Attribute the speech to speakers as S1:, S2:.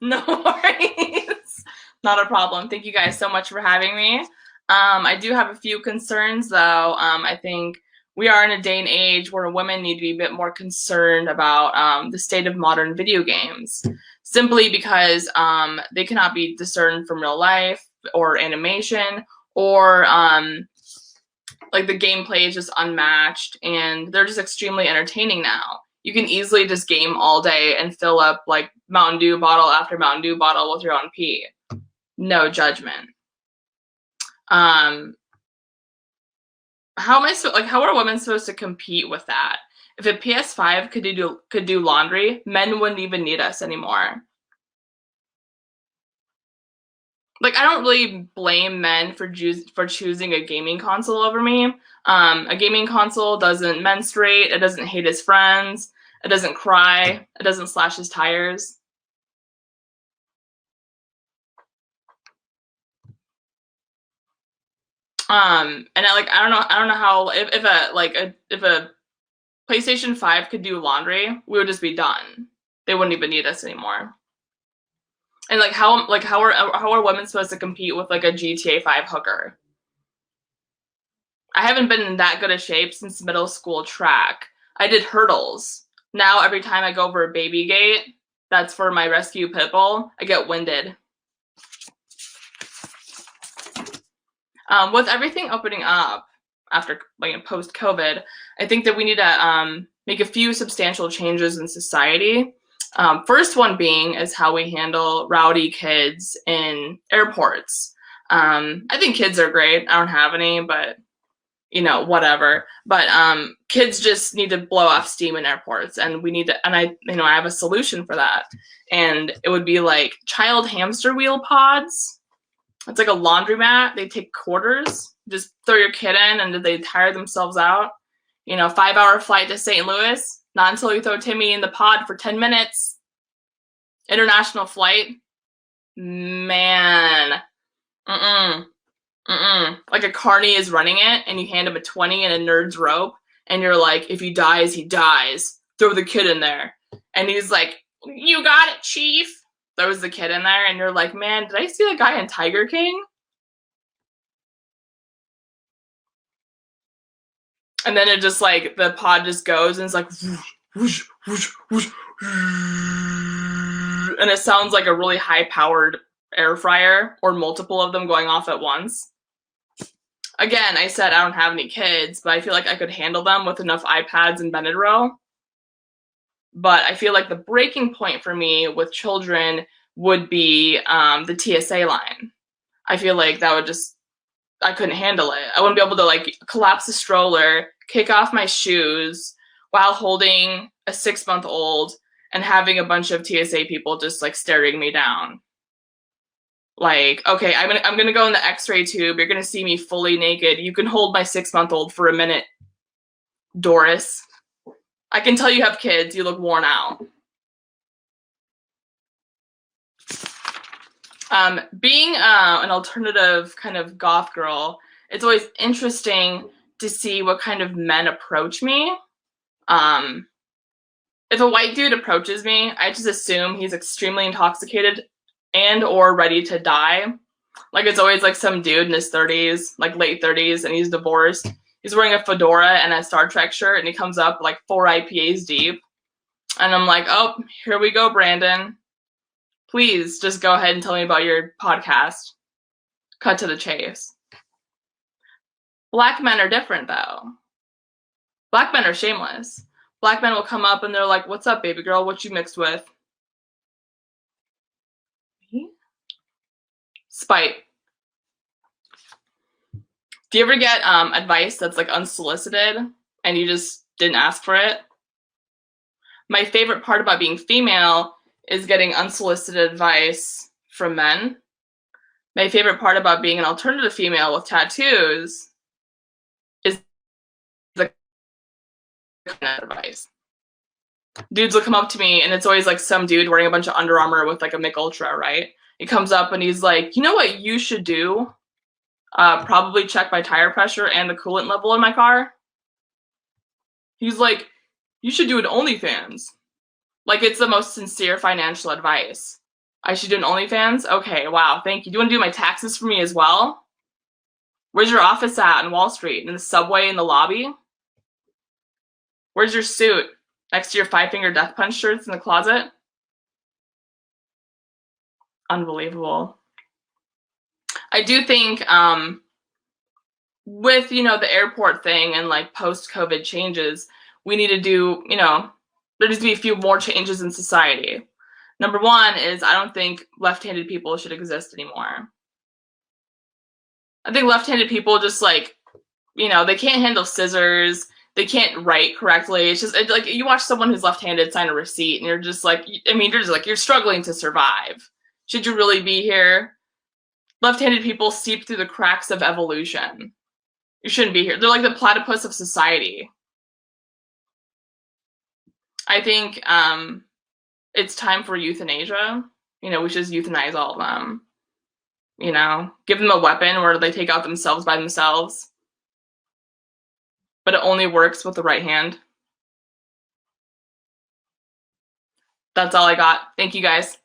S1: No worries. Not a problem. Thank you guys so much for having me. I do have a few concerns, though. I think we are in a day and age where women need to be a bit more concerned about the state of modern video games, simply because they cannot be discerned from real life or animation, or like the gameplay is just unmatched, and they're just extremely entertaining now. You can easily just game all day and fill up like Mountain Dew bottle after Mountain Dew bottle with your own pee. No judgment. Um, how are women supposed to compete with that? If a PS5 could do laundry, men wouldn't even need us anymore. Like, I don't really blame men for choosing a gaming console over me. A gaming console doesn't menstruate, it doesn't hate his friends, it doesn't cry, it doesn't slash his tires. And I don't know how if a PlayStation 5 could do laundry, we would just be done. They wouldn't even need us anymore. And how are women supposed to compete with like a GTA 5 hooker? I haven't been in that good a shape since middle school track. I did hurdles. Now every time I go over a baby gate, that's for my rescue pit bull, I get winded. With everything opening up after post COVID, I think that we need to make a few substantial changes in society. First one being is how we handle rowdy kids in airports. I think kids are great. I don't have any, but whatever. But kids just need to blow off steam in airports, and we need to. And I have a solution for that, and it would be like child hamster wheel pods. It's like a laundromat. They take quarters, just throw your kid in, and they tire themselves out. 5-hour flight to St. Louis. Not until you throw Timmy in the pod for 10 minutes. International flight. Man. Like a carny is running it, and you hand him a 20 and a nerd's rope, and you're like, if he dies, he dies. Throw the kid in there. And he's like, you got it, chief. Throws the kid in there, and you're like, man, did I see that guy in Tiger King? And then it just like, the pod just goes, and it's like, whoosh, whoosh, whoosh, and it sounds like a really high-powered air fryer, or multiple of them going off at once. Again, I said I don't have any kids, but I feel like I could handle them with enough iPads and Benadryl. But I feel like the breaking point for me with children would be the TSA line. I feel like that would I couldn't handle it. I wouldn't be able to like collapse the stroller, kick off my shoes while holding a 6-month-old and having a bunch of TSA people just like staring me down. Like, okay, I'm gonna go in the X-ray tube. You're gonna see me fully naked. You can hold my 6-month-old for a minute, Doris. I can tell you have kids. You look worn out. Being an alternative kind of goth girl, it's always interesting to see what kind of men approach me. If a white dude approaches me, I just assume he's extremely intoxicated and or ready to die. Like, it's always like some dude in his 30s, like late 30s, and he's divorced. He's wearing a fedora and a Star Trek shirt, and he comes up like 4 IPAs deep. And I'm like, oh, here we go, Brandon. Please just go ahead and tell me about your podcast. Cut to the chase. Black men are different, though. Black men are shameless. Black men will come up and they're like, what's up, baby girl? What you mixed with? Spite. Do you ever get advice that's like unsolicited and you just didn't ask for it? My favorite part about being female is getting unsolicited advice from men. My favorite part about being an alternative female with tattoos is the kind of advice. Dudes will come up to me and it's always like some dude wearing a bunch of Under Armour with like a Mick Ultra, right? He comes up and he's like, you know what you should do? Probably check my tire pressure and the coolant level in my car. He's like, you should do an OnlyFans. Like, it's the most sincere financial advice. I should do an OnlyFans? Okay, wow, thank you. Do you want to do my taxes for me as well? Where's your office at on Wall Street? In the subway in the lobby? Where's your suit? Next to your five-finger death punch shirts in the closet? Unbelievable. I do think with, the airport thing and like post-COVID changes, we need to do, there needs to be a few more changes in society. Number one is I don't think left-handed people should exist anymore. I think left-handed people just like, they can't handle scissors. They can't write correctly. It's just like you watch someone who's left-handed sign a receipt and you're just like, you're struggling to survive. Should you really be here? Left-handed people seep through the cracks of evolution. You shouldn't be here. They're like the platypus of society. I think it's time for euthanasia. We should just euthanize all of them. Give them a weapon where they take out themselves by themselves. But it only works with the right hand. That's all I got. Thank you guys.